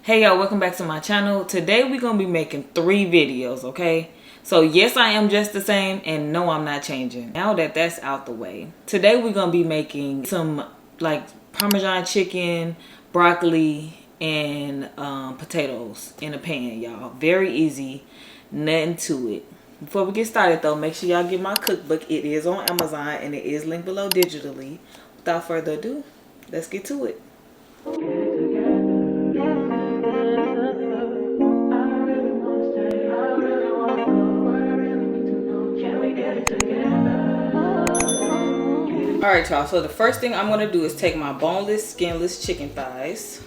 Hey y'all, welcome back to my channel. Today we're gonna be making 3 videos, okay? So yes, I am just the same, and no, I'm not changing. Now that that's out the way, today we're gonna be making some like Parmesan chicken, broccoli, and potatoes in a pan, y'all. Very easy, nothing to it. Before we get started though, make sure y'all get my cookbook. It is on Amazon and it is linked below digitally. Without further ado, let's get to it. Alright y'all, so the first thing I'm going to do is take my boneless, skinless chicken thighs.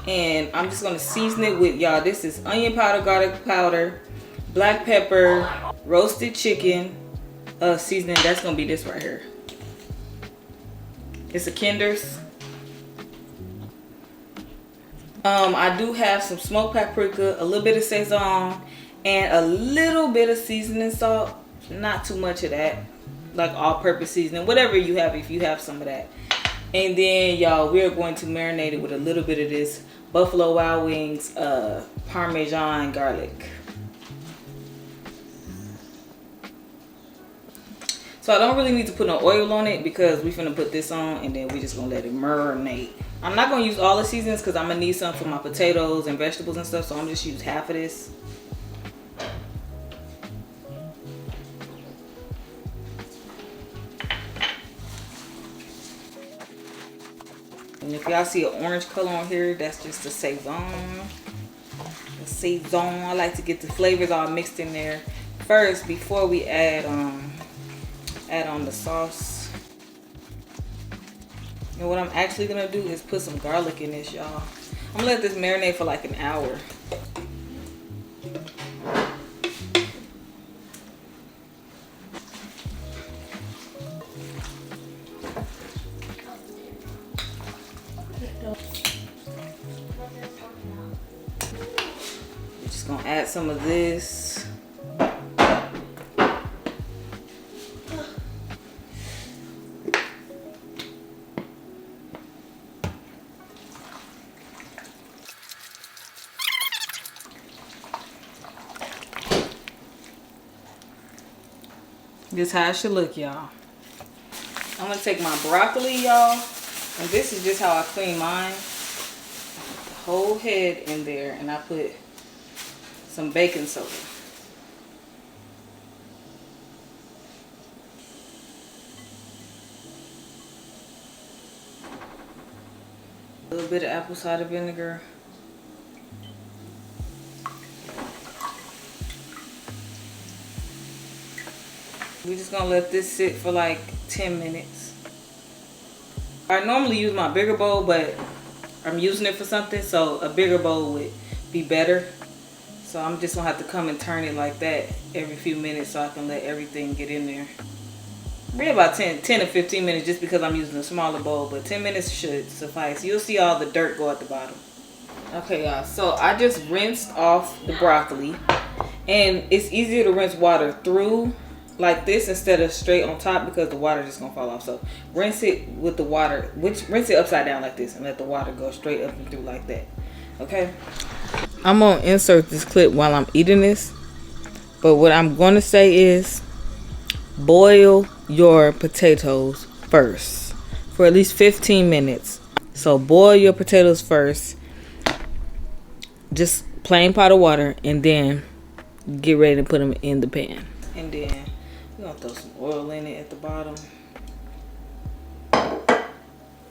And I'm just going to season it with, y'all, this is onion powder, garlic powder, black pepper, roasted chicken seasoning. That's going to be this right here. It's a Kinder's. I do have some smoked paprika, a little bit of Sazon, and a little bit of seasoning salt. Not too much of that. Like all-purpose seasoning, whatever you have, if you have some of that. And then y'all, we are going to marinate it with a little bit of this Buffalo Wild Wings Parmesan garlic. So I don't really need to put no oil on it because we're finna put this on and then we just gonna let it marinate. I'm not gonna use all the seasonings because I'm gonna need some for my potatoes and vegetables and stuff, so I'm just use half of this. And if y'all see an orange color on here, that's just the Sazon. The Sazon. I like to get the flavors all mixed in there first before we add on the sauce. And what I'm actually gonna do is put some garlic in this, y'all. I'm gonna let this marinate for like an hour. Just gonna add some of this. This is how it should look, y'all. I'm gonna take my broccoli, y'all, and this is just how I clean mine. The whole head in there, and I put some baking soda. A little bit of apple cider vinegar. We're just gonna let this sit for like 10 minutes. I normally use my bigger bowl, but I'm using it for something, so a bigger bowl would be better. So I'm just gonna have to come and turn it like that every few minutes so I can let everything get in there. Maybe about 10 to 15 minutes just because I'm using a smaller bowl, but 10 minutes should suffice. You'll see all the dirt go at the bottom. Okay, y'all, so I just rinsed off the broccoli, and it's easier to rinse water through like this instead of straight on top because the water just gonna fall off. So rinse it with the water, rinse it upside down like this and let the water go straight up and through like that. Okay, I'm gonna insert this clip while I'm eating this, but what I'm gonna say is boil your potatoes first for at least 15 minutes. So boil your potatoes first, just plain pot of water, and then get ready to put them in the pan. And then we're gonna throw some oil in it at the bottom.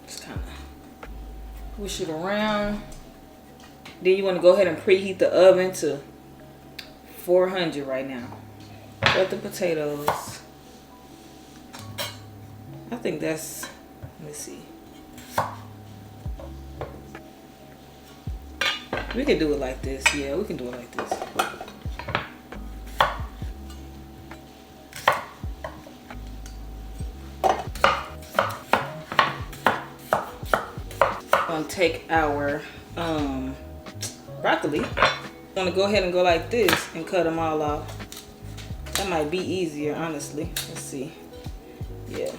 Just kind of push it around. Then you want to go ahead and preheat the oven to 400 right now. Cut the potatoes. I think that's, let me see. We can do it like this. Yeah, we can do it like this. Gonna take our broccoli. I'm gonna go ahead and go like this and cut them all off. That might be easier, honestly. Let's see. Yeah.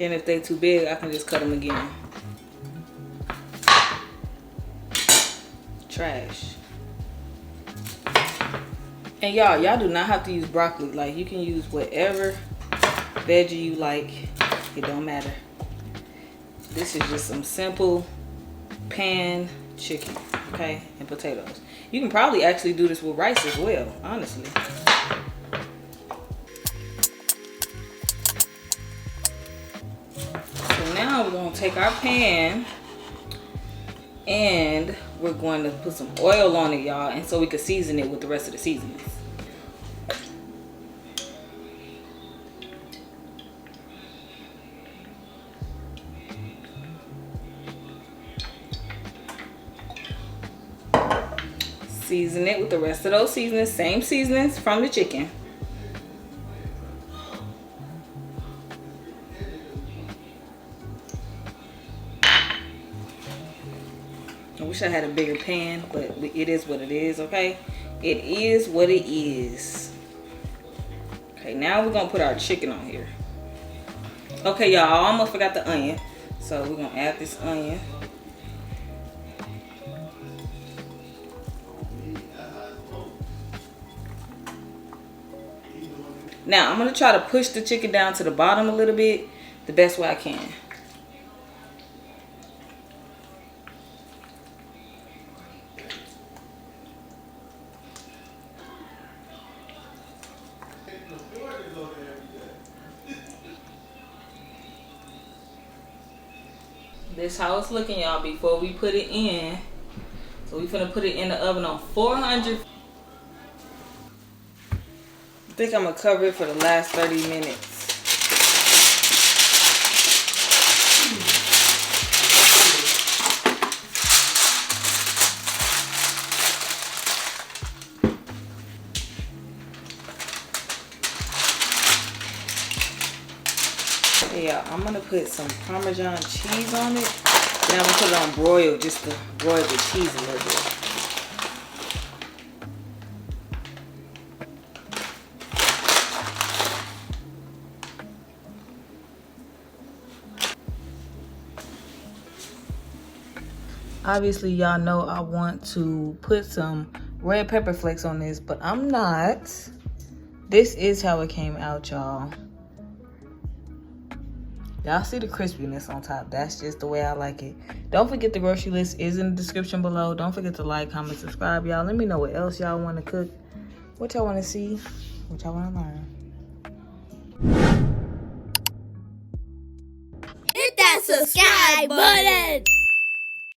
And if they too big, I can just cut them again. Trash. And y'all do not have to use broccoli. Like, you can use whatever veggie you like. It don't matter. This is just some simple pan chicken, okay, and potatoes. You can probably actually do this with rice as well, honestly. So now we're gonna take our pan and we're going to put some oil on it, y'all, and so we can season it with the rest of the seasonings. Season it with the rest of those seasonings, same seasonings from the chicken. I wish I had a bigger pan, but it is what it is, okay? It is what it is. Okay, now we're gonna put our chicken on here. Okay, y'all, I almost forgot the onion. So we're gonna add this onion. Now, I'm going to try to push the chicken down to the bottom a little bit the best way I can. This how it's looking, y'all, before we put it in. So we're going to put it in the oven on 400. I think I'm going to cover it for the last 30 minutes. Yeah, I'm going to put some Parmesan cheese on it. Then I'm going to put it on broil just to broil the cheese a little bit. Obviously, y'all know I want to put some red pepper flakes on this, but I'm not. This is how it came out, y'all. Y'all see the crispiness on top. That's just the way I like it. Don't forget the grocery list is in the description below. Don't forget to like, comment, subscribe, y'all. Let me know what else y'all want to cook, what y'all want to see, what y'all want to learn. Hit that subscribe button!